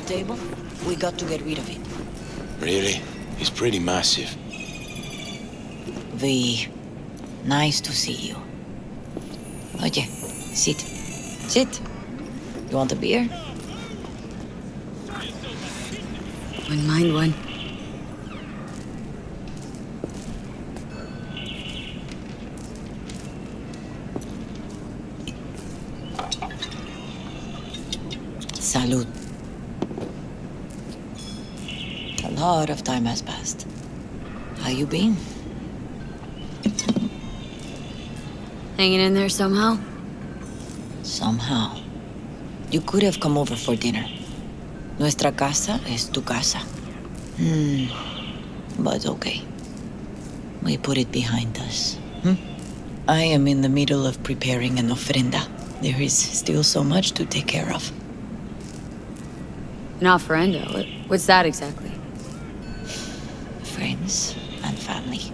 table, we got to get rid of it. Really? He's pretty massive. V, nice to see you. Oye, sit. Sit. You want a beer? Wouldn't mind one. Salud. A lot of time has passed. How you been? Hanging in there somehow? Somehow. You could have come over for dinner. Nuestra casa es tu casa. But okay. We put it behind us. I am in the middle of preparing an ofrenda. There is still so much to take care of. An ofrenda? What's that exactly? Friends and family.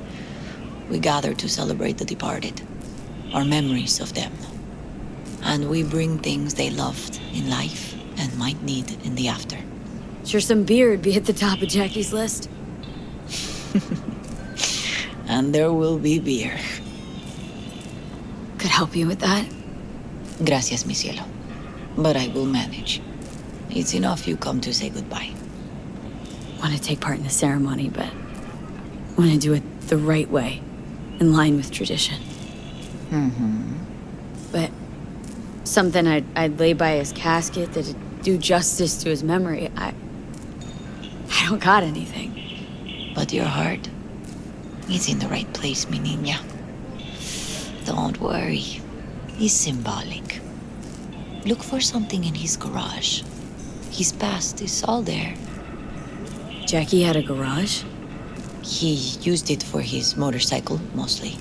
We gather to celebrate the departed. Our memories of them. And we bring things they loved in life and might need in the after. Sure some beer would be at the top of Jackie's list. And there will be beer. Could help you with that. Gracias, mi cielo. But I will manage. It's enough you come to say goodbye. Want to take part in the ceremony, but want to do it the right way, in line with tradition. But something I'd lay by his casket that'd do justice to his memory. I don't got anything. But your heart is in the right place, mi niña. Don't worry. It's symbolic. Look for something in his garage. His past is all there. Jackie had a garage? He used it for his motorcycle, mostly.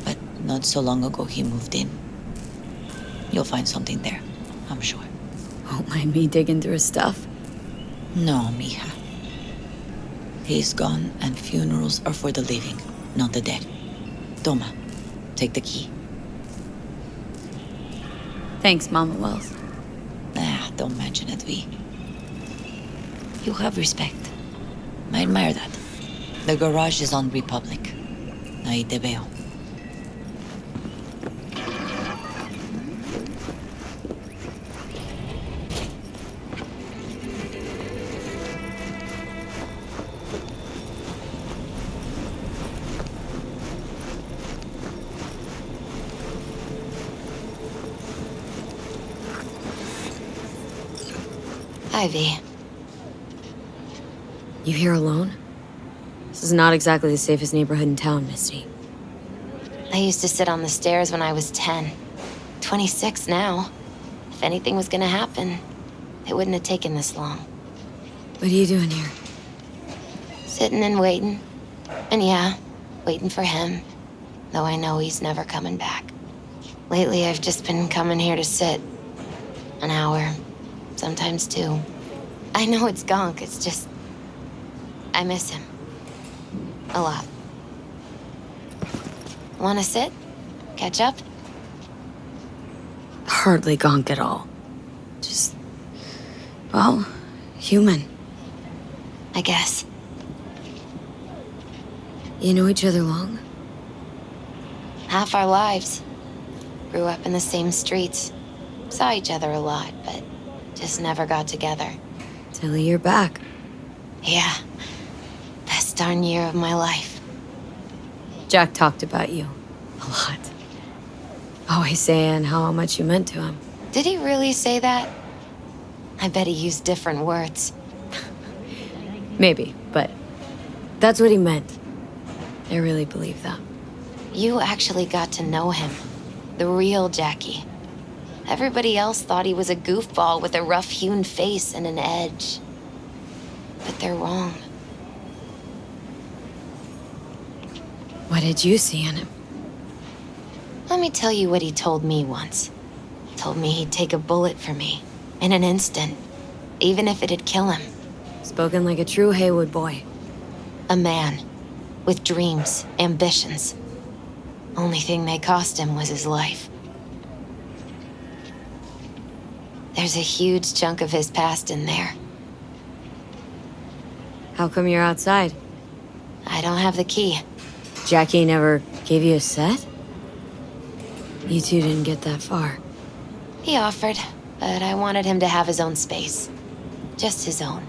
But not so long ago, he moved in. You'll find something there, I'm sure. Won't mind me digging through his stuff. No, mija. He's gone, and funerals are for the living, not the dead. Toma, take the key. Thanks, Mama Wells. Don't mention it, V. You have respect. I admire that. The garage is on Republic. Ahí te veo. Hi, V. You here alone? This is not exactly the safest neighborhood in town, Misty. I used to sit on the stairs when I was 10. 26 now. If anything was gonna happen, it wouldn't have taken this long. What are you doing here? Sitting and waiting. And yeah, waiting for him. Though I know he's never coming back. Lately, I've just been coming here to sit. An hour. Sometimes 2. I know it's gunk, it's just... I miss him. A lot. Wanna sit? Catch up? Hardly gonk at all. Just... well, human. I guess. You know each other long? Half our lives. Grew up in the same streets. Saw each other a lot, but just never got together. Till a year back. Yeah. Best darn year of my life. Jack talked about you. A lot. Always saying how much you meant to him. Did he really say that? I bet he used different words. Maybe, but that's what he meant. I really believe that. You actually got to know him. The real Jackie. Everybody else thought he was a goofball with a rough-hewn face and an edge. But they're wrong. What did you see in him? Let me tell you what he told me once. Told me he'd take a bullet for me. In an instant. Even if it'd kill him. Spoken like a true Haywood boy. A man. With dreams, ambitions. Only thing they cost him was his life. There's a huge chunk of his past in there. How come you're outside? I don't have the key. Jackie never gave you a set? You two didn't get that far. He offered, but I wanted him to have his own space. Just his own.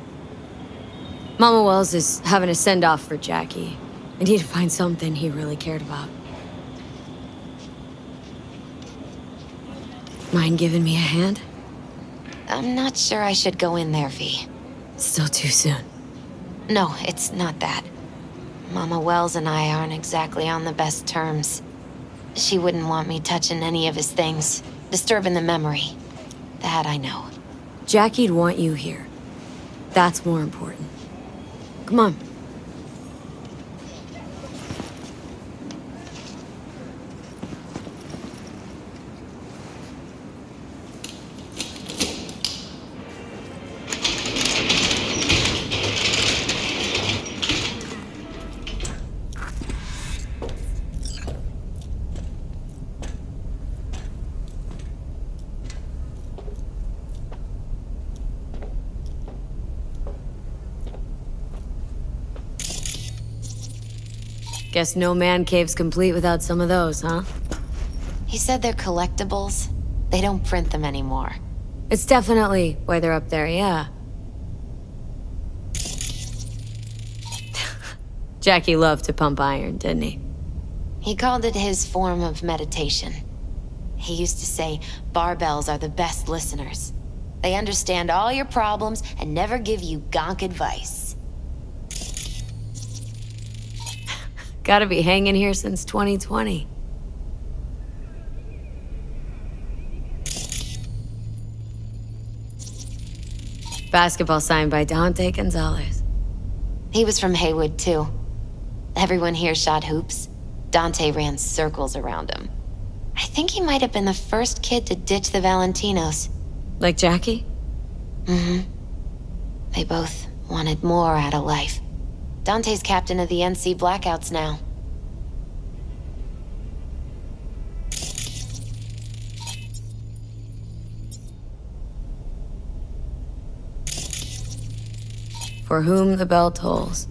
Mama Wells is having a send-off for Jackie. I need to find something he really cared about. Mind giving me a hand? I'm not sure I should go in there, V. Still too soon. No, it's not that. Mama Wells and I aren't exactly on the best terms. She wouldn't want me touching any of his things, disturbing the memory. That I know. Jackie'd want you here. That's more important. Come on. Guess no man cave's complete without some of those, huh? He said they're collectibles. They don't print them anymore. It's definitely why they're up there, yeah. Jackie loved to pump iron, didn't he? He called it his form of meditation. He used to say barbells are the best listeners. They understand all your problems and never give you gonk advice. Gotta be hanging here since 2020. Basketball signed by Dante Gonzalez. He was from Haywood, too. Everyone here shot hoops. Dante ran circles around him. I think he might have been the first kid to ditch the Valentinos. Like Jackie? Mm-hmm. They both wanted more out of life. Dante's captain of the NC Blackouts now. For whom the bell tolls.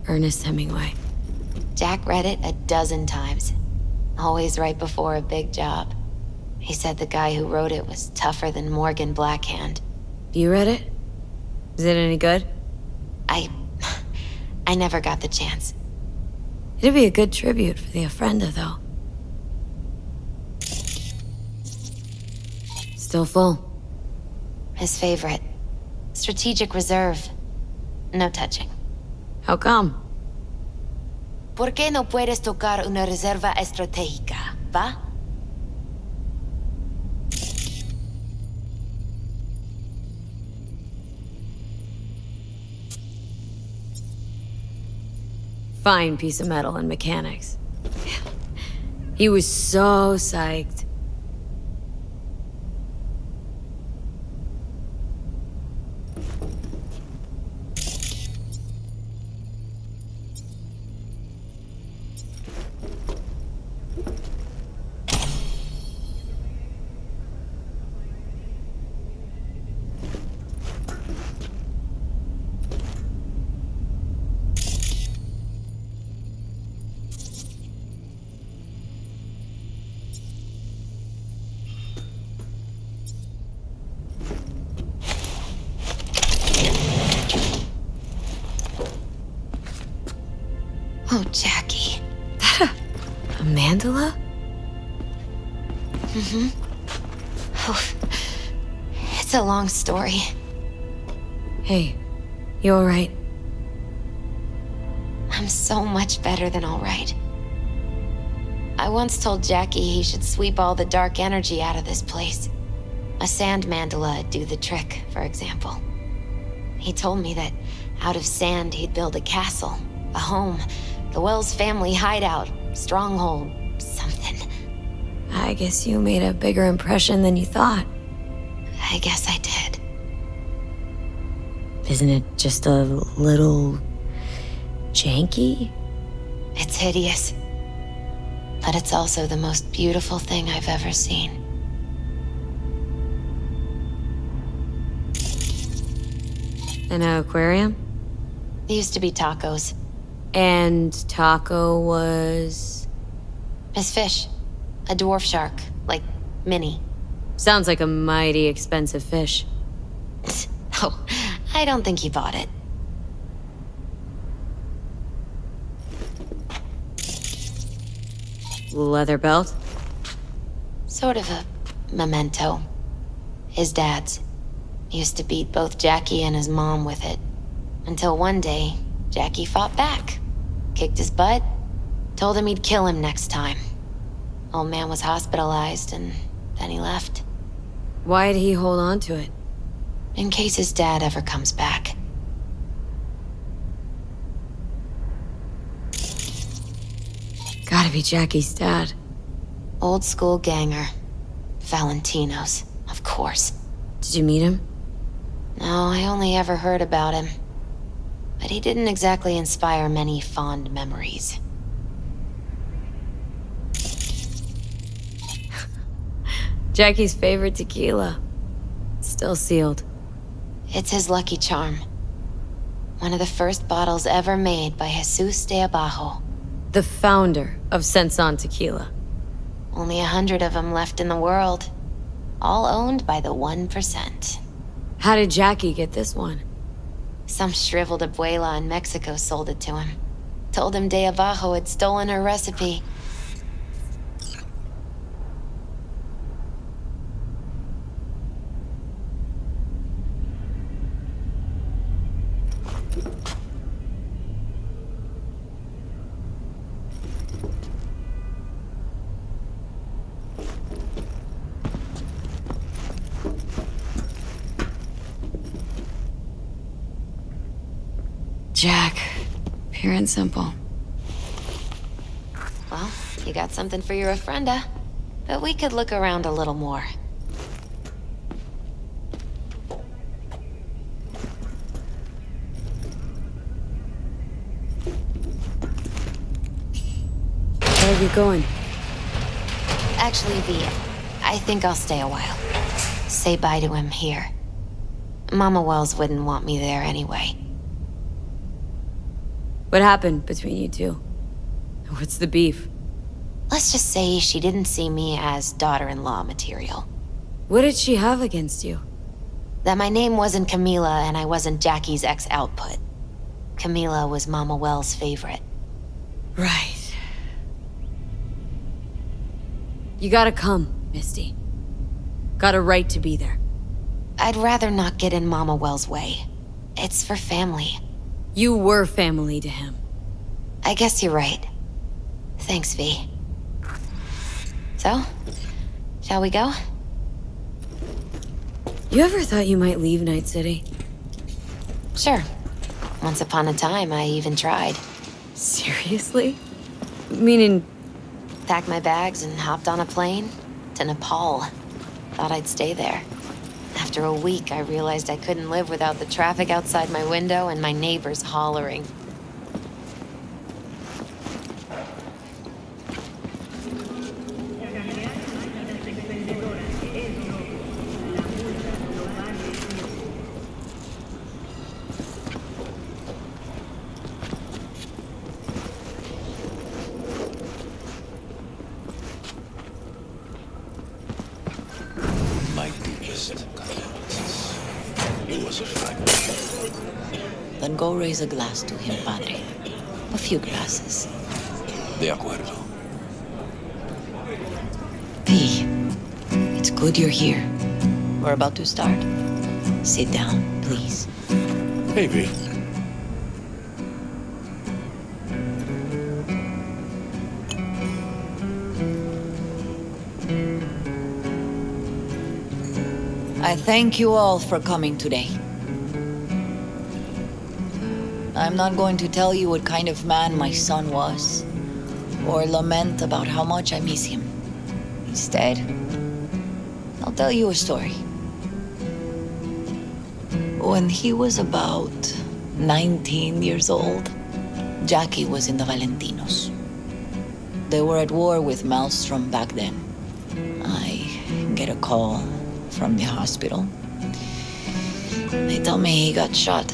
Ernest Hemingway. Jack read it a dozen times. Always right before a big job. He said the guy who wrote it was tougher than Morgan Blackhand. You read it? Is it any good? I never got the chance. It'd be a good tribute for the Ofrenda, though. Still full. His favorite. Strategic reserve. No touching. How come? ¿Por qué no puedes tocar una reserva estratégica, va? Fine piece of metal and mechanics. He was so psyched. Oh, Jackie. A mandala? Mm-hmm. Oh, it's a long story. Hey, you alright? I'm so much better than all right. I once told Jackie he should sweep all the dark energy out of this place. A sand mandala would do the trick, for example. He told me that out of sand he'd build a castle, a home, the Wells family hideout, stronghold, something. I guess you made a bigger impression than you thought. I guess I did. Isn't it just a little janky? It's hideous. But it's also the most beautiful thing I've ever seen. An aquarium? It used to be Taco's. And Taco was... His fish. A dwarf shark. Like, mini. Sounds like a mighty expensive fish. Oh, I don't think he bought it. Leather belt? Sort of a memento. His dad's. He used to beat both Jackie and his mom with it. Until one day, Jackie fought back. Kicked his butt. Told him he'd kill him next time. Old man was hospitalized, and then he left. Why'd he hold on to it? In case his dad ever comes back. Gotta be Jackie's dad. Old school ganger. Valentino's, of course. Did you meet him? No, I only ever heard about him. But he didn't exactly inspire many fond memories. Jackie's favorite tequila. Still sealed. It's his lucky charm. One of the first bottles ever made by ASUS de Abajo. The founder of Senson Tequila. Only 100 of them left in the world. All owned by the 1%. How did Jackie get this one? Some shriveled abuela in Mexico sold it to him. Told him de Abajo had stolen her recipe. Jack. Pure and simple. Well, you got something for your ofrenda. But we could look around a little more. Where are you going? Actually, V, I think I'll stay a while. Say bye to him here. Mama Wells wouldn't want me there anyway. What happened between you two? What's the beef? Let's just say she didn't see me as daughter-in-law material. What did she have against you? That my name wasn't Camila and I wasn't Jackie's ex-output. Camila was Mama Wells' favorite. Right. You gotta come, Misty. Got a right to be there. I'd rather not get in Mama Wells' way. It's for family. You were family to him. I guess you're right. Thanks, V. So, shall we go? You ever thought you might leave Night City? Sure. Once upon a time, I even tried. Seriously? Meaning... Packed my bags and hopped on a plane to Nepal. Thought I'd stay there. After a week, I realized I couldn't live without the traffic outside my window and my neighbors hollering. Then go raise a glass to him, Padre. A few glasses. De acuerdo. V, it's good you're here. We're about to start. Sit down, please. Hey, V. I thank you all for coming today. I'm not going to tell you what kind of man my son was, or lament about how much I miss him. Instead, I'll tell you a story. When he was about 19 years old, Jackie was in the Valentinos. They were at war with Maelstrom back then. I get a call from the hospital. They tell me he got shot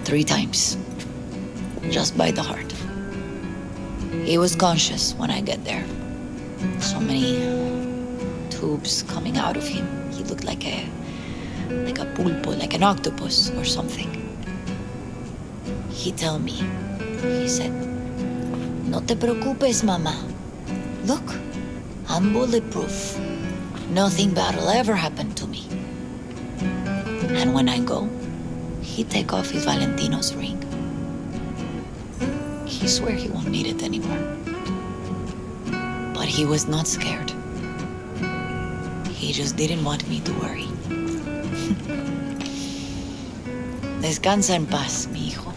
3 times, just by the heart. He was conscious when I get there. So many tubes coming out of him. He looked like a pulpo, like an octopus or something. He told me, he said, "No te preocupes, mama. Look, I'm bulletproof. Nothing bad will ever happen to me." And when I go, he take off his Valentino's ring. He swear he won't need it anymore. But he was not scared. He just didn't want me to worry. Descansa en paz, mi hijo.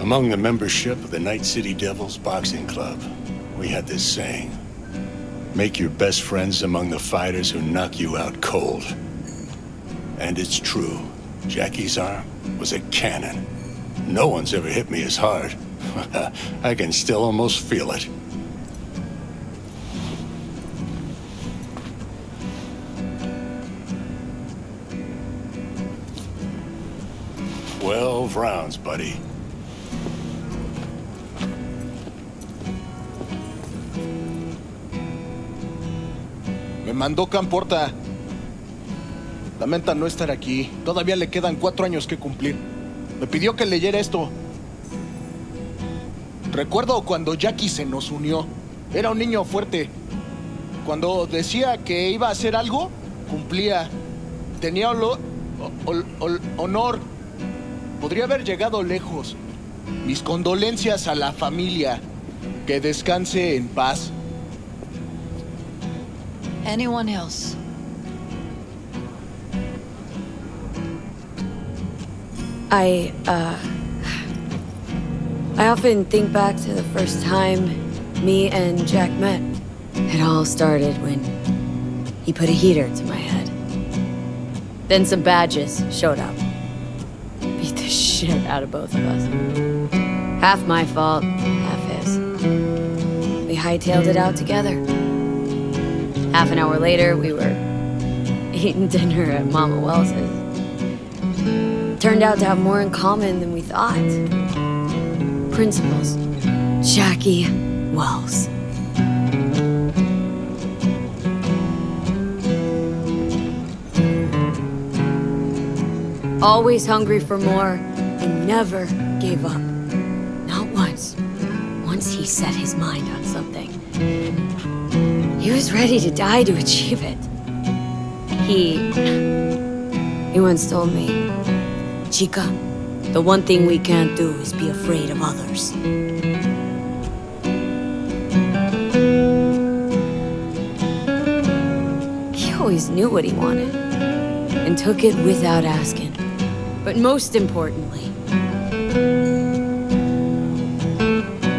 Among the membership of the Night City Devils Boxing Club, we had this saying: make your best friends among the fighters who knock you out cold. And it's true. Jackie's arm was a cannon. No one's ever hit me as hard. I can still almost feel it. 12 rounds, buddy. Me mandó Camporta. Lamenta no estar aquí. Todavía le quedan 4 años que cumplir. Me pidió que leyera esto. Recuerdo cuando Jackie se nos unió. Era un niño fuerte. Cuando decía que iba a hacer algo, cumplía. Tenía honor. Podría haber llegado lejos. Mis condolencias a la familia. Que descanse en paz. Anyone else? I often think back to the first time me and Jack met. It all started when he put a heater to my head. Then some badges showed up. Beat the shit out of both of us. Half my fault, half his. We hightailed it out together. Half an hour later, we were eating dinner at Mama Wells's. Turned out to have more in common than we thought. Principles. Jackie Wells. Always hungry for more and never gave up. Not once. Once he set his mind on something. He was ready to die to achieve it. He once told me, "Chica, the one thing we can't do is be afraid of others." He always knew what he wanted and took it without asking. But most importantly,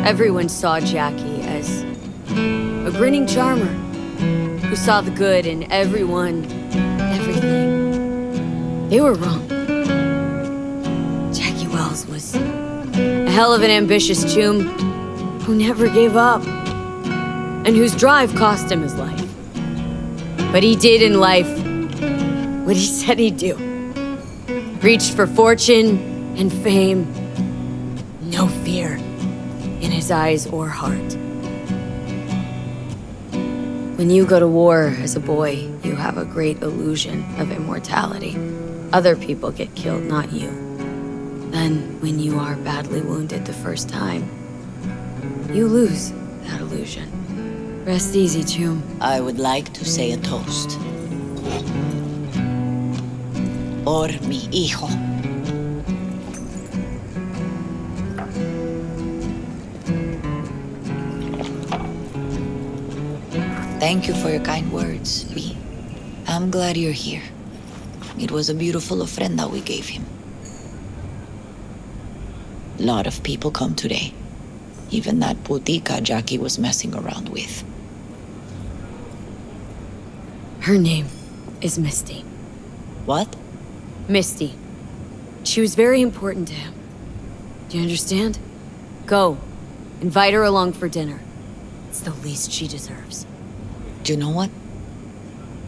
everyone saw Jackie as a grinning charmer who saw the good in everyone, everything. They were wrong. Jackie Wells was a hell of an ambitious chum who never gave up and whose drive cost him his life. But he did in life what he said he'd do. Reached for fortune and fame. No fear in his eyes or heart. When you go to war as a boy, you have a great illusion of immortality. Other people get killed, not you. Then, when you are badly wounded the first time, you lose that illusion. Rest easy, chum. I would like to say a toast. Por mi hijo. Thank you for your kind words, V. I'm glad you're here. It was a beautiful ofrenda we gave him. A lot of people come today. Even that putica Jackie was messing around with. Her name is Misty. What? Misty. She was very important to him. Do you understand? Go. Invite her along for dinner. It's the least she deserves. Do you know what?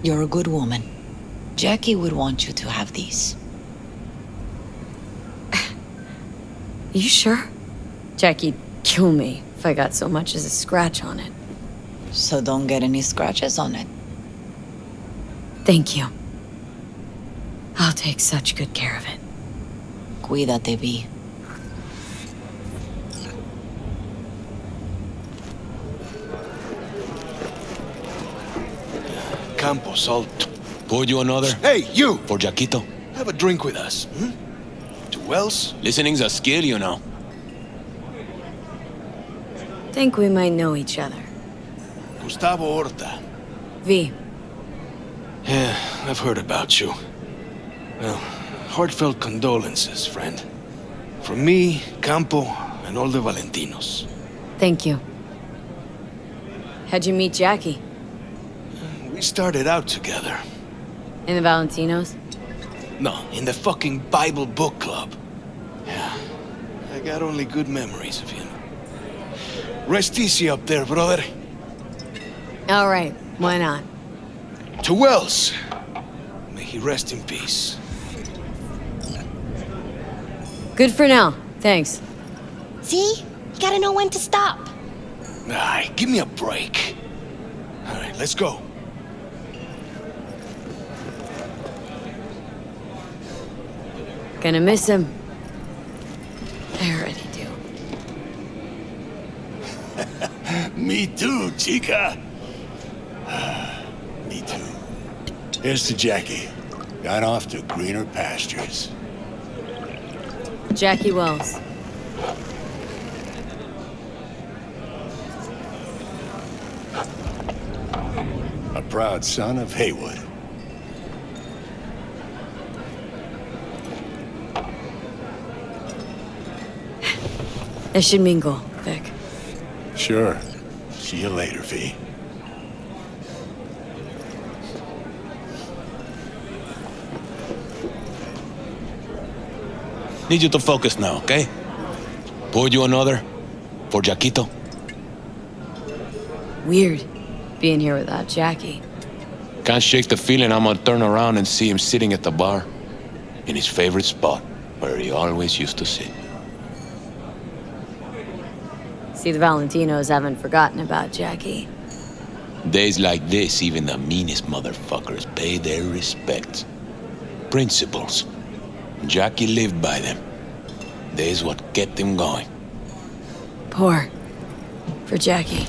You're a good woman. Jackie would want you to have these. You sure? Jackie'd kill me if I got so much as a scratch on it. So don't get any scratches on it. Thank you. I'll take such good care of it. Cuídate, V. Campos, I'll... Pour you another? Hey, you! For Jaquito? Have a drink with us, hmm? Duels? Listening's a skill, you know. Think we might know each other. Gustavo Horta. V. Yeah, I've heard about you. Well, heartfelt condolences, friend. From me, Campo, and all the Valentinos. Thank you. How'd you meet Jackie? We started out together. In the Valentinos? No, in the fucking Bible book club. Yeah, I got only good memories of him. Rest easy up there, brother. All right, why not? To Wells. May he rest in peace. Good for now, thanks. See? You gotta know when to stop. Aye, give me a break. All right, let's go. Gonna miss him. I already do. Me too, chica. Me too. Here's to Jackie. Gone off to greener pastures. Jackie Wells. A proud son of Haywood. I should mingle, Vic. Sure. See you later, V. Need you to focus now, okay? Pour you another? For Jaquito? Weird, being here without Jackie. Can't shake the feeling I'm gonna turn around and see him sitting at the bar. In his favorite spot, where he always used to sit. See, the Valentinos haven't forgotten about Jackie. Days like this, even the meanest motherfuckers pay their respects. Principles. Jackie lived by them. They's what kept him going. Pour. For Jackie.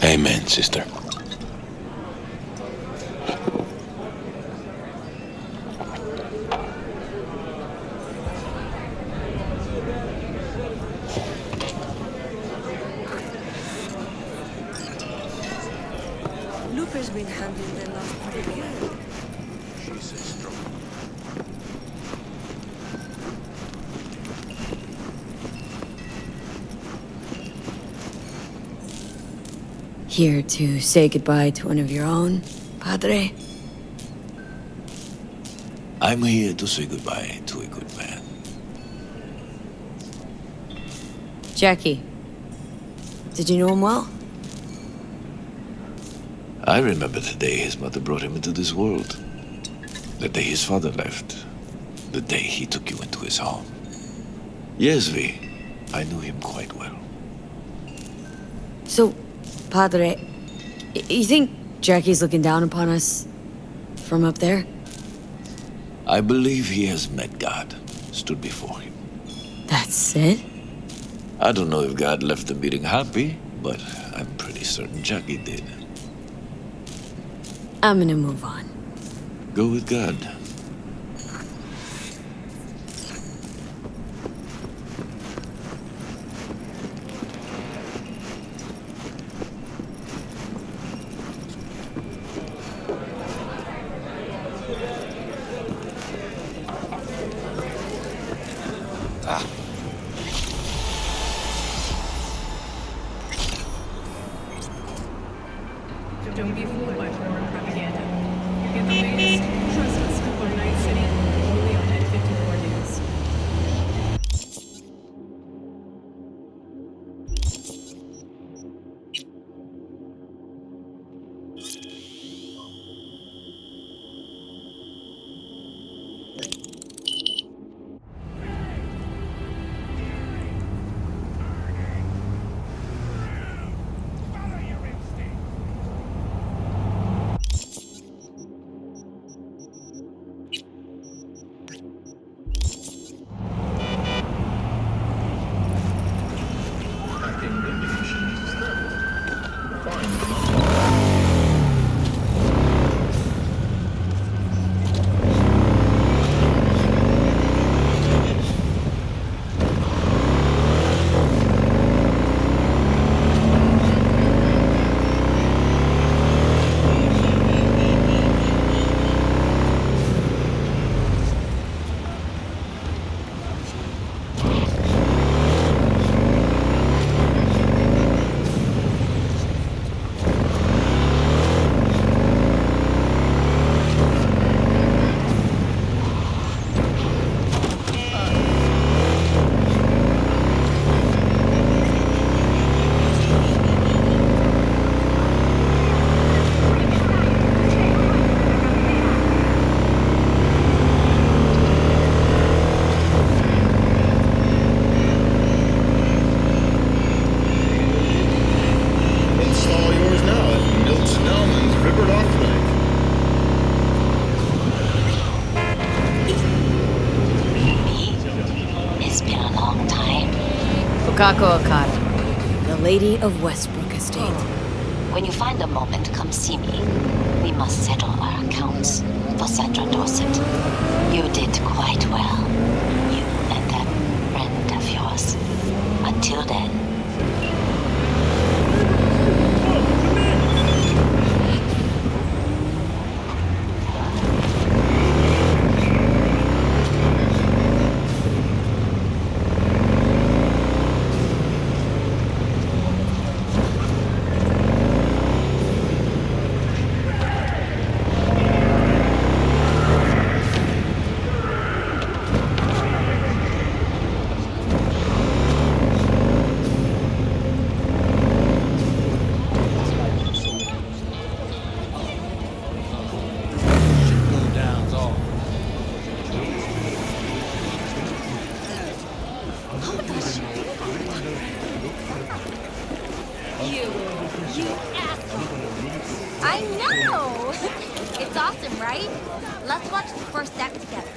Amen, sister. Luper's been handling the last pretty good. Here to say goodbye to one of your own, Padre? I'm here to say goodbye to a good man. Jackie. Did you know him well? I remember the day his mother brought him into this world. The day his father left. The day he took you into his home. Yes, V. I knew him quite well. So, Padre, you think Jackie's looking down upon us from up there? I believe he has met God, stood before him. That's it? I don't know if God left the meeting happy, but I'm pretty certain Jackie did. I'm gonna move on. Go with God. Don't be fooled by foreign propaganda. You get the latest, trust It's all yours now. Milt's Delman's River on flank. It's been a long time. Okako Okada, the Lady of Westbrook Estate. When you find a moment, come see me. We must settle our accounts for Sandra Dorset. You did quite well. You and that friend of yours. Until then. I know! It's awesome, right? Let's watch the first act together.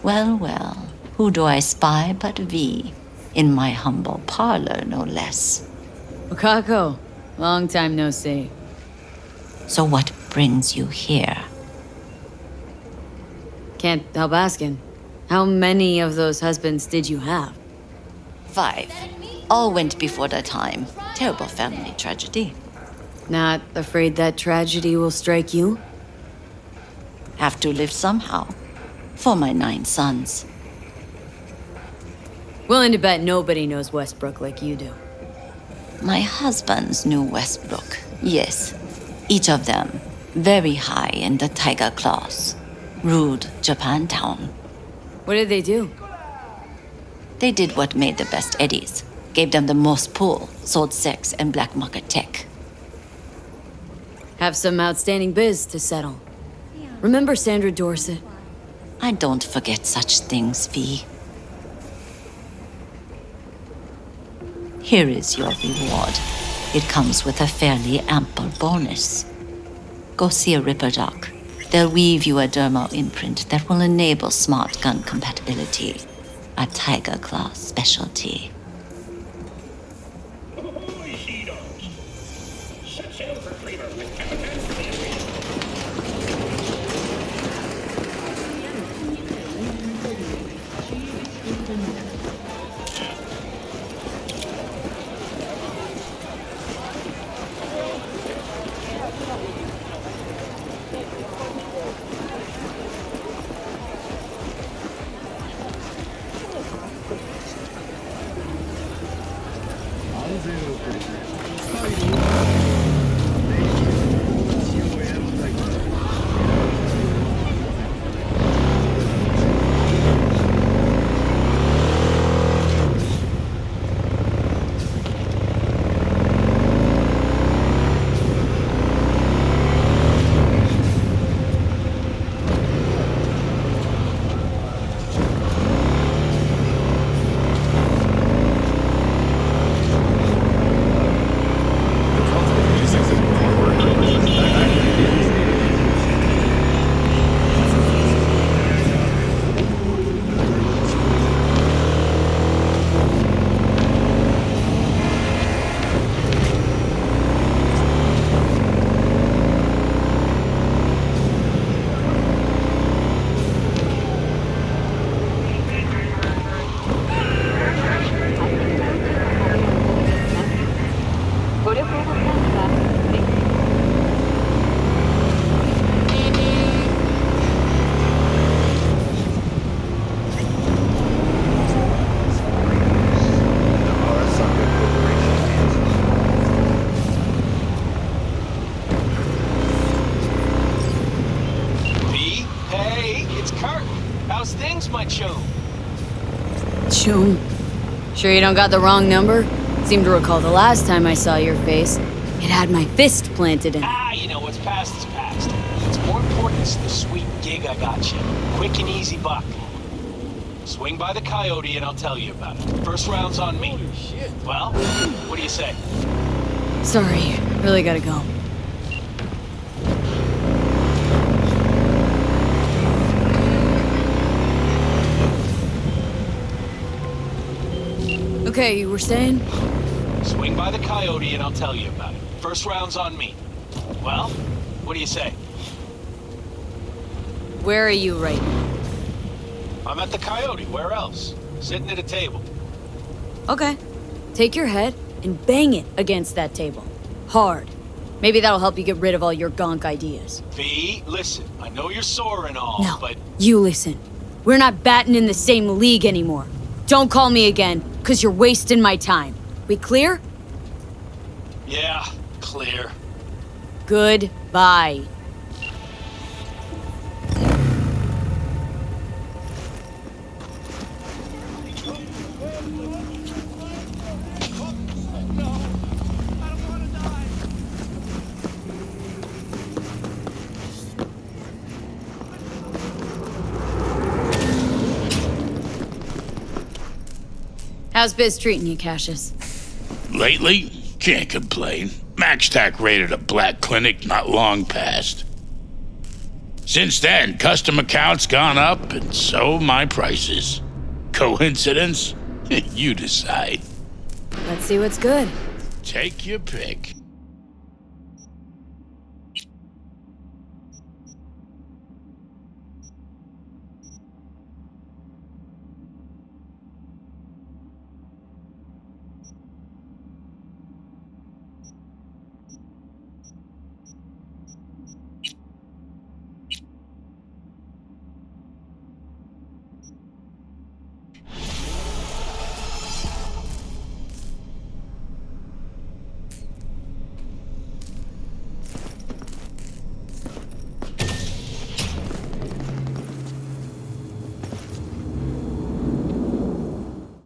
Well, well, who do I spy but V? In my humble parlor, no less. Okako, long time no see. So what brings you here? Can't help asking. How many of those husbands did you have? 5. All went before their time. Terrible family tragedy. Not afraid that tragedy will strike you? Have to live somehow. For my 9 sons. Willing to bet nobody knows Westbrook like you do. My husbands knew Westbrook, yes. Each of them very high in the tiger class. Ruled Japantown. What did they do? They did what made the best eddies. Gave them the most pull, sold sex and black market tech. Have some outstanding biz to settle. Remember Sandra Dorset? I don't forget such things, V. Here is your reward. It comes with a fairly ample bonus. Go see a Ripper doc. They'll weave you a dermal imprint that will enable smart gun compatibility. A Tiger Class specialty. Chum. Sure you don't got the wrong number? Seem to recall the last time I saw your face. It had my fist planted in it. You know what's past is past. What's more important It's the sweet gig I got you. Quick and easy buck. Swing by the Coyote and I'll tell you about it. First round's on me. Holy shit. Well, what do you say? Sorry, really gotta go. Okay, you were saying? Swing by the Coyote and I'll tell you about it. First round's on me. Well, what do you say? Where are you right now? I'm at the Coyote. Where else? Sitting at a table. Okay. Take your head and bang it against that table. Hard. Maybe that'll help you get rid of all your gonk ideas. V, listen. I know you're sore and all, No, but... you listen. We're not batting in the same league anymore. Don't call me again, because you're wasting my time. We clear? Yeah, clear. Goodbye. How's biz treating you, Cassius? Lately, can't complain. MaxTac raided a black clinic not long past. Since then, custom accounts gone up, and so my prices. Coincidence? You decide. Let's see what's good. Take your pick.